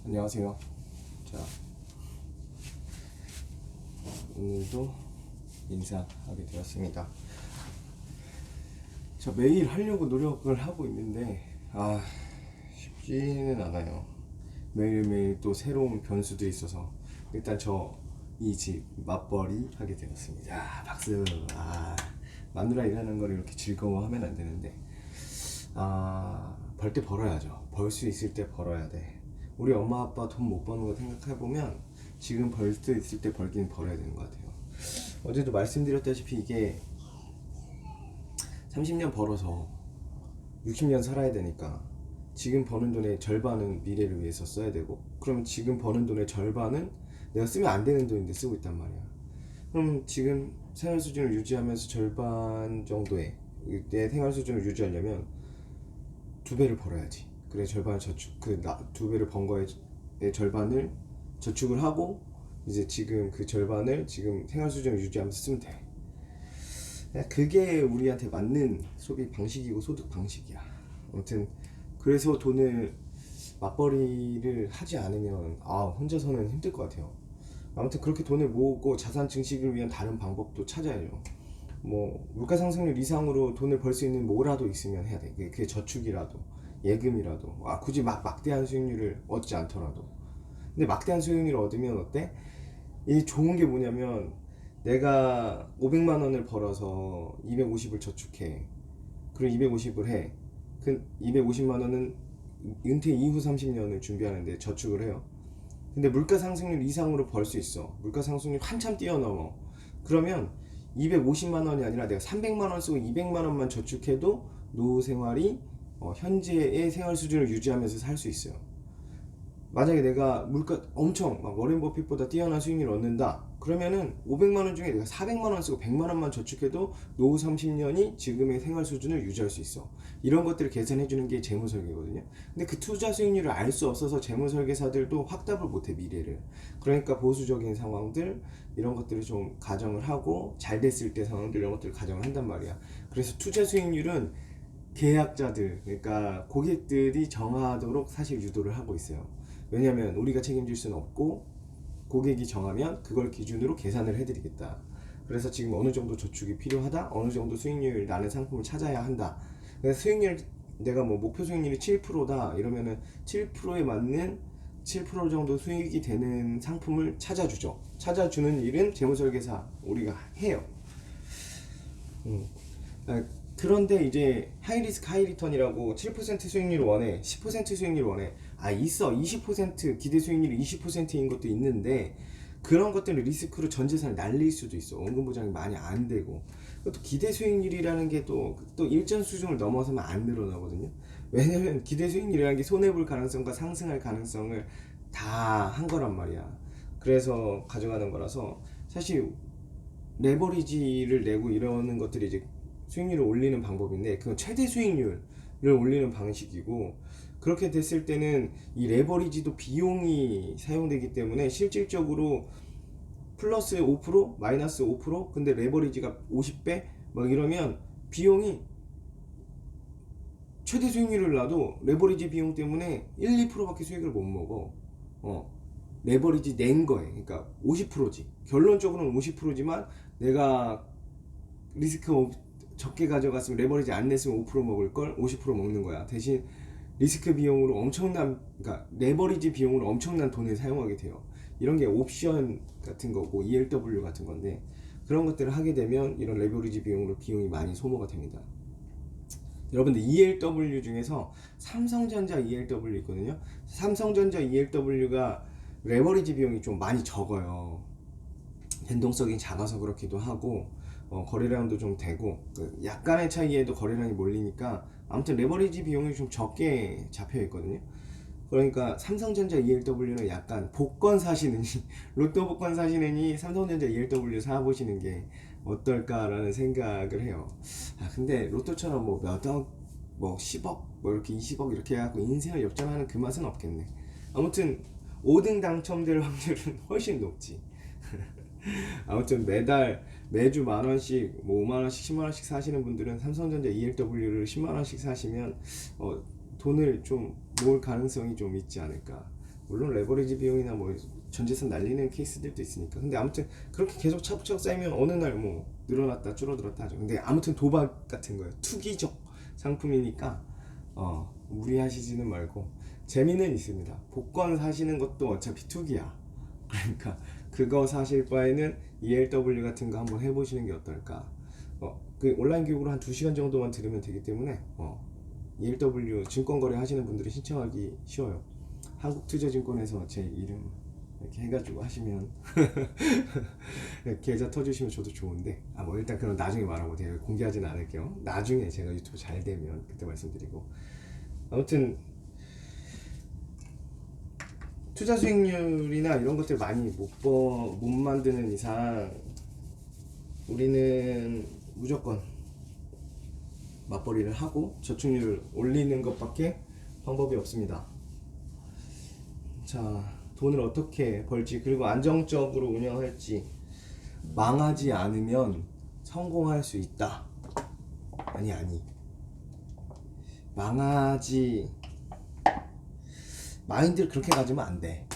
안녕하세요. 자, 오늘도 인사하게 되었습니다. 자, 매일 하려고 노력을 하고 있는데 쉽지는 않아요. 매일매일 또 새로운 변수도 있어서 일단 저 이 집 맞벌이 하게 되었습니다. 박수. 마누라 일하는 걸 이렇게 즐거워하면 안 되는데 벌 때 벌어야죠. 벌 수 있을 때 벌어야 돼. 우리 엄마 아빠 돈 못 버는 거 생각해보면 지금 벌 수 있을 때 벌긴 벌어야 되는 것 같아요. 어제도 말씀드렸다시피 이게 30년 벌어서 60년 살아야 되니까 지금 버는 돈의 절반은 미래를 위해서 써야 되고, 그러면 지금 버는 돈의 절반은 내가 쓰면 안 되는 돈인데 쓰고 있단 말이야. 그럼 지금 생활 수준을 유지하면서 절반 정도의 내 생활 수준을 유지하려면 두 배를 벌어야지. 그래, 절반 저축, 두 배를 번 거의 절반을 저축을 하고 이제 지금 그 절반을 지금 생활 수준을 유지하면서 쓰면 돼. 그게 우리한테 맞는 소비 방식이고 소득 방식이야. 아무튼 그래서 돈을 맞벌이를 하지 않으면 혼자서는 힘들 것 같아요. 아무튼 그렇게 돈을 모으고 자산 증식을 위한 다른 방법도 찾아야죠. 뭐 물가 상승률 이상으로 돈을 벌 수 있는 뭐라도 있으면 해야 돼. 그게 저축이라도 예금이라도 굳이 막대한 수익률을 얻지 않더라도. 근데 막대한 수익률을 얻으면 어때? 이 좋은 게 뭐냐면 내가 500만 원을 벌어서 250을 저축해. 그리고 250을 해. 그 250만 원은 은퇴 이후 30년을 준비하는데 저축을 해요. 근데 물가 상승률 이상으로 벌 수 있어. 물가 상승률 한참 뛰어넘어. 그러면 250만 원이 아니라 내가 300만 원 쓰고 200만 원만 저축해도 노후 생활이 현재의 생활 수준을 유지하면서 살 수 있어요. 만약에 내가 물가 엄청 막 워렌 버핏보다 뛰어난 수익률을 얻는다. 그러면은 500만 원 중에 내가 400만 원 쓰고 100만 원만 저축해도 노후 30년이 지금의 생활 수준을 유지할 수 있어. 이런 것들을 계산해 주는 게 재무 설계거든요. 근데 그 투자 수익률을 알 수 없어서 재무 설계사들도 확답을 못 해, 미래를. 그러니까 보수적인 상황들 이런 것들을 좀 가정을 하고 잘 됐을 때 상황들 이런 것들을 가정을 한단 말이야. 그래서 투자 수익률은 계약자들, 그러니까 고객들이 정하도록 사실 유도를 하고 있어요. 왜냐면 우리가 책임질 수는 없고 고객이 정하면 그걸 기준으로 계산을 해드리겠다. 그래서 지금 어느 정도 저축이 필요하다, 어느 정도 수익률 나는 상품을 찾아야 한다. 그래서 수익률, 내가 뭐 목표 수익률이 7%다 이러면은 7%에 맞는 7% 정도 수익이 되는 상품을 찾아주죠. 찾아주는 일은 재무설계사 우리가 해요. 그런데 이제 하이리스크 하이리턴이라고 7% 수익률 원해, 10% 수익률 원해. 있어. 20% 기대 수익률이 20%인 것도 있는데 그런 것들은 리스크로 전 재산을 날릴 수도 있어. 원금 보장이 많이 안 되고. 또 기대 수익률이라는 게 또 일정 수준을 넘어서면 안 늘어나거든요. 왜냐면 기대 수익률이라는 게 손해볼 가능성과 상승할 가능성을 다 한 거란 말이야. 그래서 가져가는 거라서 사실 레버리지를 내고 이러는 것들이 이제 수익률을 올리는 방법인데 그건 최대 수익률을 올리는 방식이고, 그렇게 됐을 때는 이 레버리지도 비용이 사용되기 때문에 실질적으로 플러스 5% 마이너스 5% 근데 레버리지가 50배 막 이러면 비용이 최대 수익률을 놔도 레버리지 비용 때문에 1, 2%밖에 수익을 못 먹어. 레버리지 낸 거에. 그러니까 50%지. 결론적으로는 50%지만 내가 리스크 적게 가져갔으면 레버리지 안 냈으면 5% 먹을 걸 50% 먹는 거야. 대신 리스크 비용으로 그러니까 레버리지 비용으로 엄청난 돈을 사용하게 돼요. 이런 게 옵션 같은 거고 ELW 같은 건데, 그런 것들을 하게 되면 이런 레버리지 비용으로 비용이 많이 소모가 됩니다. 여러분들 ELW 중에서 삼성전자 ELW 있거든요. 삼성전자 ELW가 레버리지 비용이 좀 많이 적어요. 변동성이 작아서 그렇기도 하고 거래량도 좀 되고 약간의 차이에도 거래량이 몰리니까 아무튼 레버리지 비용이 좀 적게 잡혀 있거든요. 그러니까 삼성전자 ELW는 약간 복권 사시느니 로또 복권 사시느니 삼성전자 ELW 사보시는 게 어떨까라는 생각을 해요. 근데 로또처럼 뭐 몇억 뭐 10억 뭐 이렇게 20억 이렇게 해갖고 인생을 역전하는 그 맛은 없겠네. 아무튼 5등 당첨될 확률은 훨씬 높지. 아무튼 매주 만원씩 뭐 5만원씩 10만원씩 사시는 분들은 삼성전자 ELW를 10만원씩 사시면 돈을 좀 모을 가능성이 좀 있지 않을까. 물론 레버리지 비용이나 뭐 전재산 날리는 케이스들도 있으니까. 근데 아무튼 그렇게 계속 차곡차곡 쌓이면 어느 날 뭐 늘어났다 줄어들었다 하죠. 근데 아무튼 도박 같은 거예요. 투기적 상품이니까 무리하시지는 말고. 재미는 있습니다. 복권 사시는 것도 어차피 투기야. 그러니까 그거 사실 바에는 ELW 같은 거 한번 해보시는 게 어떨까. 그 온라인 교육으로 한 2시간 정도만 들으면 되기 때문에 ELW 증권거래 하시는 분들이 신청하기 쉬워요. 한국투자증권에서 제 이름 이렇게 해가지고 하시면 계좌 터주시면 저도 좋은데, 뭐 일단 그럼 나중에 말하고 제가 공개하지는 않을게요. 나중에 제가 유튜브 잘 되면 그때 말씀드리고. 아무튼 투자 수익률이나 이런 것들 많이 못 만드는 이상 우리는 무조건 맞벌이를 하고 저축률을 올리는 것밖에 방법이 없습니다. 자, 돈을 어떻게 벌지, 그리고 안정적으로 운영할지. 망하지 않으면 성공할 수 있다. 아니 망하지, 마인드를 그렇게 가지면 안 돼.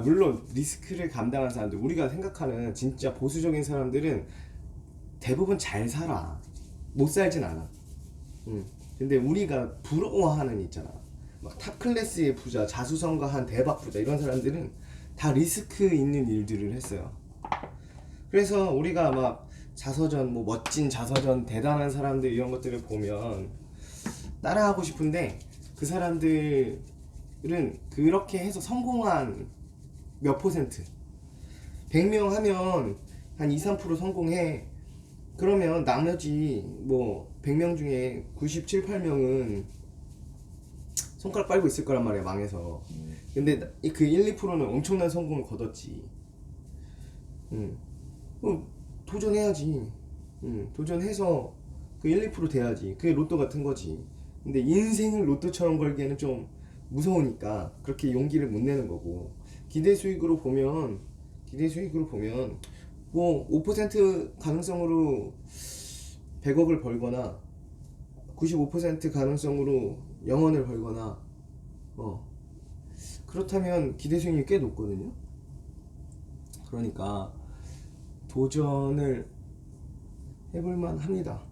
물론 리스크를 감당한 사람들, 우리가 생각하는 진짜 보수적인 사람들은 대부분 잘 살아. 못 살진 않아. 근데 우리가 부러워하는 있잖아. 막 탑클래스의 부자, 자수성가한 대박 부자, 이런 사람들은 다 리스크 있는 일들을 했어요. 그래서 우리가 막 자서전, 뭐 멋진 자서전, 대단한 사람들 이런 것들을 보면 따라하고 싶은데, 그 사람들은 그렇게 해서 성공한 몇 퍼센트, 100명 하면 한 2, 3% 성공해. 그러면 나머지 뭐 100명 중에 97, 8명은 손가락 빨고 있을 거란 말이야, 망해서. 근데 그 1, 2%는 엄청난 성공을 거뒀지. 도전해야지. 도전해서 그 1, 2% 돼야지. 그게 로또 같은 거지. 근데 인생을 로또처럼 걸기에는 좀 무서우니까 그렇게 용기를 못 내는 거고. 기대 수익으로 보면 뭐 5% 가능성으로 100억을 벌거나 95% 가능성으로 0원을 벌거나 그렇다면 기대 수익률이 꽤 높거든요. 그러니까 도전을 해볼만 합니다.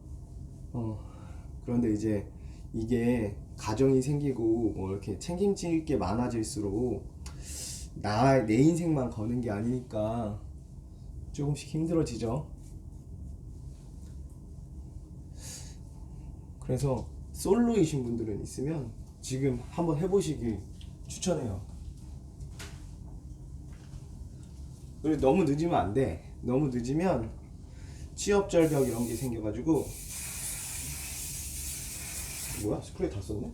그런데 이제 이게 가정이 생기고 뭐 이렇게 책임질 게 많아질수록 내 인생만 거는 게 아니니까 조금씩 힘들어지죠. 그래서 솔로이신 분들은 있으면 지금 한번 해보시길 추천해요. 그리고 너무 늦으면 안 돼. 너무 늦으면 취업절벽 이런 게 생겨가지고. 뭐야? 스프레이 다 썼네?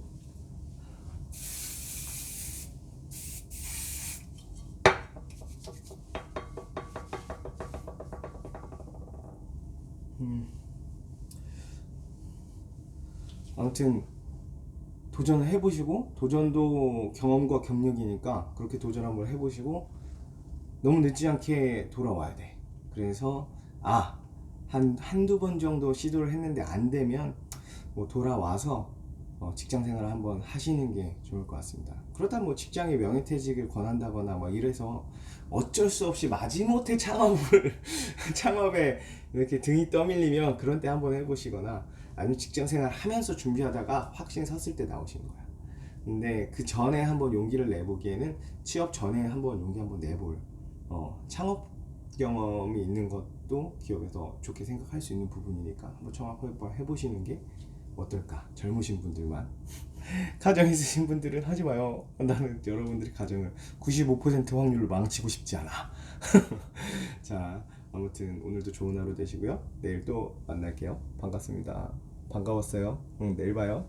아무튼 도전을 해보시고, 도전도 경험과 경력이니까 그렇게 도전 한번 해보시고, 너무 늦지 않게 돌아와야 돼. 그래서 한두 번 정도 시도를 했는데 안 되면 뭐 돌아와서 직장 생활을 한번 하시는 게 좋을 것 같습니다. 그러다 뭐 직장의 명예퇴직을 권한다거나 뭐 이래서 어쩔 수 없이 마지못해 창업에 이렇게 등이 떠밀리면 그런 때 한번 해보시거나, 아니면 직장 생활 하면서 준비하다가 확신 섰을 때 나오시는 거야. 근데 그 전에 한번 용기를 내보기에는 취업 전에 한번 용기 한번 내볼 창업 경험이 있는 것도 기업에서 좋게 생각할 수 있는 부분이니까 한번 창업 해보시는 게 어떨까. 젊으신 분들만. 가정 있으신 분들은 하지 마요. 나는 여러분들이 가정을 95% 확률로 망치고 싶지 않아. 자, 아무튼 오늘도 좋은 하루 되시고요. 내일 또 만날게요. 반갑습니다. 반가웠어요. 내일 봐요.